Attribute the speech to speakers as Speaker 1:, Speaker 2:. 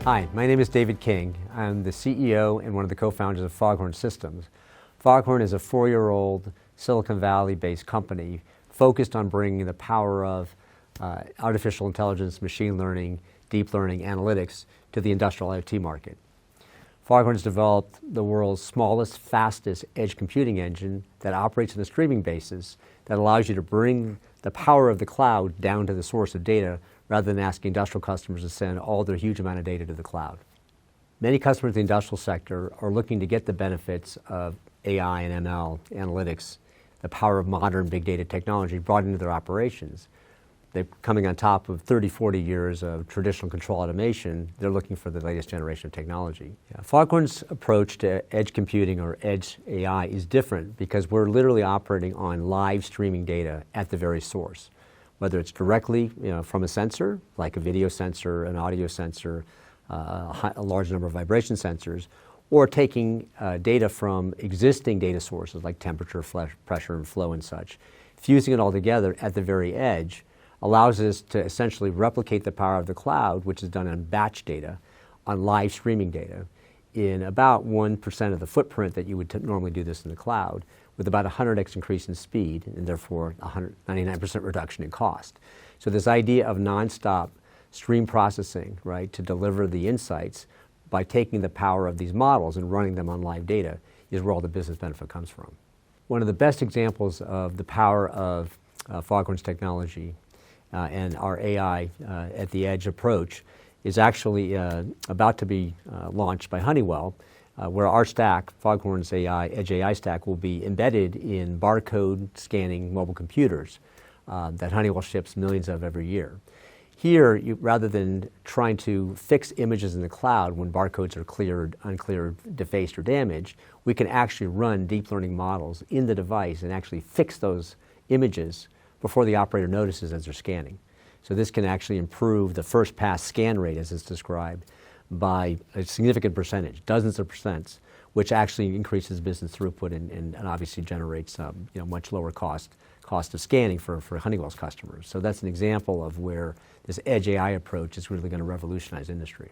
Speaker 1: Hi, my name is David King. I'm the CEO and one of the co-founders of FogHorn Systems. FogHorn is a 4-year-old Silicon Valley-based company focused on bringing the power of artificial intelligence, machine learning, deep learning, analytics to the industrial IoT market. FogHorn has developed the world's smallest, fastest edge computing engine that operates on a streaming basis that allows you to bring the power of the cloud down to the source of data rather than asking industrial customers to send all their huge amount of data to the cloud. Many customers in the industrial sector are looking to get the benefits of AI and ML analytics, the power of modern big data technology brought into their operations. They're coming on top of 30, 40 years of traditional control automation. They're looking for the latest generation of technology. FogHorn's approach to edge computing or edge AI is different because we're literally operating on live streaming data at the very source. Whether it's directly from a sensor, like a video sensor, an audio sensor, a large number of vibration sensors, or taking data from existing data sources like temperature, pressure, and flow and such. Fusing it all together at the very edge allows us to essentially replicate the power of the cloud, which is done on batch data, on live streaming data, in about 1% of the footprint that you would normally do this in the cloud, with about 100x increase in speed and therefore 99% reduction in cost. So this idea of nonstop stream processing, right, to deliver the insights by taking the power of these models and running them on live data is where all the business benefit comes from. One of the best examples of the power of FogHorn's technology and our AI at the edge approach is actually about to be launched by Honeywell, where our stack, FogHorn's Edge AI stack, will be embedded in barcode scanning mobile computers that Honeywell ships millions of every year. Here, rather than trying to fix images in the cloud when barcodes are cleared, uncleared, defaced, or damaged, we can actually run deep learning models in the device and actually fix those images before the operator notices as they're scanning. So this can actually improve the first pass scan rate, as it's described, by a significant percentage, dozens of percents, which actually increases business throughput and obviously generates much lower cost of scanning for Honeywell's customers. So that's an example of where this Edge AI approach is really going to revolutionize industry.